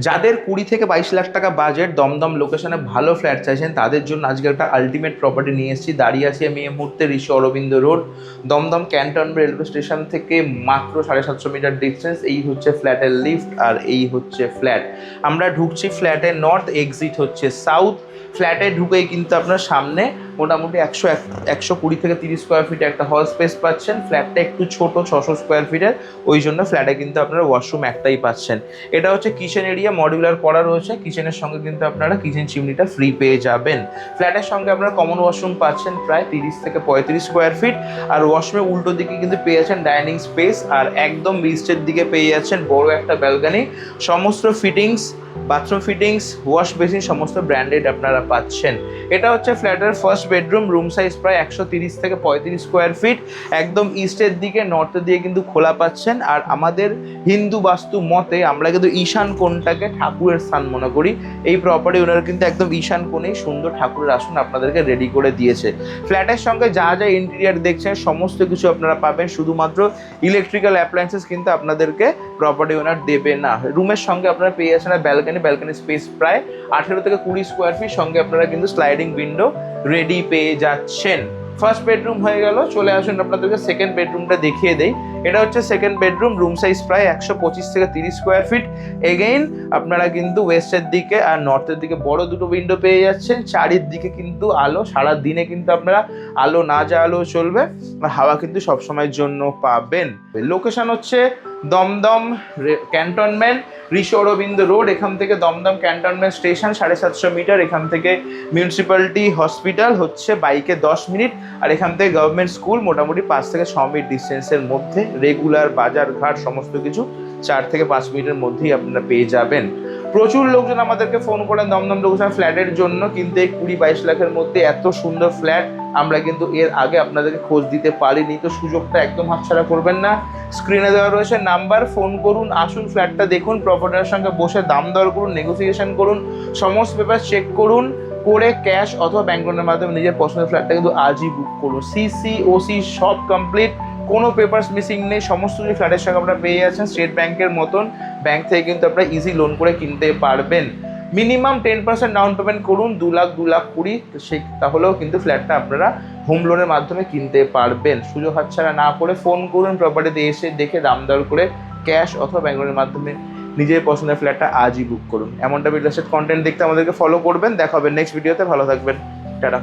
যাদের 20 থেকে 22 লাখ টাকা বাজেট, দমদম লোকেশনে ভালো ফ্ল্যাট চাইছেন, তাদের জন্য আজকে একটা আলটিমেট প্রপার্টি নিয়ে এসেছি। দাঁড়িয়ে আছি আমি এই মুহূর্তে Rishi Aurobindo road, Dum Dum cantonment railway station থেকে মাত্র 750 মিটার ডিস্টেন্স। এই হচ্ছে ফ্ল্যাটের লিফট আর এই হচ্ছে ফ্ল্যাট। আমরা ঢুকছি ফ্ল্যাটের নর্থ, এক্সিট হচ্ছে সাউথ। ফ্ল্যাটে ঢুকেই কিন্তু আপনার সামনে মোটামুটি 120 থেকে 30 স্কোয়ার ফিটে একটা হল স্পেস পাচ্ছেন। ফ্ল্যাটটা একটু ছোট, 600 স্কোয়ার ফিটের, ওই জন্য ফ্ল্যাটে কিন্তু আপনারা ওয়াশরুম একটাই পাচ্ছেন। এটা হচ্ছে কিচেন এরিয়া, মডিউলার করা রয়েছে। কিচেনের সঙ্গে কিন্তু আপনারা কিচেন চিমনিটা ফ্রি পেয়ে যাবেন। ফ্ল্যাটের সঙ্গে আপনারা কমন ওয়াশরুম পাচ্ছেন প্রায় 30 থেকে 35 স্কোয়ার ফিট, আর ওয়াশরুমের উল্টো দিকে কিন্তু পেয়ে যাচ্ছেন ডাইনিং স্পেস, আর একদম ইস্টের দিকে পেয়ে যাচ্ছেন বড় একটা ব্যালকনি। সমস্ত fittings, bathroom fittings, wash basin সমস্ত ব্র্যান্ডেড আপনারা পাচ্ছেন। এটা হচ্ছে ফ্ল্যাটের ফার্স্ট বেডরুম, রুম সাইজ প্রায় 130 থেকে 35 স্কোয়ার ফিট, একদম ইস্টের দিকে, নর্থের দিকে কিন্তু খোলা পাচ্ছেন। আর আমাদের হিন্দু বাস্তু মতে আমরা কিন্তু ঈশান কোণটাকে ঠাকুরের স্থান মনে করি। এই প্রপার্টি ওনারা কিন্তু একদম ঈশান কোণেই সুন্দর ঠাকুরের আসন আপনাদেরকে রেডি করে দিয়েছে। ফ্ল্যাটের সঙ্গে যা যা ইন্টেরিয়ার দেখছেন সমস্ত কিছু আপনারা পাবেন, শুধুমাত্র ইলেকট্রিক্যাল অ্যাপ্লায়েন্সেস কিন্তু আপনাদেরকে প্রপার্টি ওনার দেবে না। রুমের সঙ্গে আপনারা পেয়ে যাচ্ছেন ব্যালকনি স্পেস প্রায় 18 থেকে 20 স্কোয়ার ফিট, সঙ্গে আপনারা কিন্তু স্লাইডিং উইন্ডো রেডি পেয়ে যাচ্ছেন। ফার্স্ট বেডরুম হয়ে গেল, চলে আসুন আপনাদেরকে সেকেন্ড বেডরুমটা দেখিয়ে দেই। এটা হচ্ছে সেকেন্ড বেডরুম, রুম সাইজ প্রায় 125 থেকে 30 স্কোয়ার ফিট। এগেইন আপনারা কিন্তু ওয়েস্টের দিকে আর নর্থের দিকে বড় দুটো উইন্ডো পেয়ে যাচ্ছেন। চারিদিকে কিন্তু আলো, সারা দিনে কিন্তু আপনারা আলো না জ্বালালেও চলবে, হাওয়া কিন্তু সবসময়ের জন্য পাবেন। লোকেশন হচ্ছে দমদম ক্যান্টনমেন্ট, ঋষি অরবিন্দ রোড। এখান থেকে দমদম ক্যান্টনমেন্ট স্টেশন 750 মিটার, এখান থেকে মিউনিসিপ্যালিটি হসপিটাল হচ্ছে বাইকে 10 মিনিট, আর এখান থেকে গভর্নমেন্ট স্কুল মোটামুটি 5 থেকে 6 মিনিট ডিস্টেন্সের মধ্যে। রেগুলার বাজার ঘাট সমস্ত কিছু 4 থেকে 5 মিনিটের মধ্যেই আপনারা পেয়ে যাবেন। প্রচুর লোকজন আমাদেরকে ফোন করেন দমদম লোকেশন ফ্ল্যাটের জন্য, কিন্তু এই 20-22 লাখের মধ্যে এত সুন্দর ফ্ল্যাট আমরা কিন্তু এর আগে আপনাদেরকে খোঁজ দিতে পারিনি। তো সুযোগটা একদম হাতছাড়া করবেন না। স্ক্রিনে দেওয়া রয়েছে নাম্বার, ফোন করুন, আসুন ফ্ল্যাটটা দেখুন, প্রপার্টির সঙ্গে বসে দাম দর করুন, নেগোসিয়েশন করুন, সমস্ত পেপার চেক করুন, করে ক্যাশ অথবা ব্যাংক লোনের মাধ্যমে নিজের পছন্দের ফ্ল্যাটটা কিন্তু আজই বুক করুন। সিসি ওসি সব কমপ্লিট, কোনো পেপারস মিসিং নেই। সমস্ত কিছু ফ্ল্যাটের সঙ্গে আপনারা পেয়ে যাচ্ছেন স্টেট ব্যাংকের মতন। ব্যাংক থেকে কিন্তু আপনারা ইজি লোন করে কিনতে পারবেন। মিনিমাম 10% ডাউন পেমেন্ট করুন, 2 লাখ 2,20,000, তাহলেও কিন্তু ফ্ল্যাটটা আপনারা হোম লোনের মাধ্যমে কিনতে পারবেন। সুযোগ হাতছাড়া না করে ফোন করুন, প্রপার্টিতে এসে দেখে দাম দর করে ক্যাশ অথবা ব্যাংক লোনের মাধ্যমে নিজের পছন্দের ফ্ল্যাটটা আজই বুক করুন। এমনটা রিলেটেড কন্টেন্ট দেখতে আমাদেরকে ফলো করবেন। দেখা হবে নেক্সট ভিডিওতে, ভালো থাকবেন, টাটা।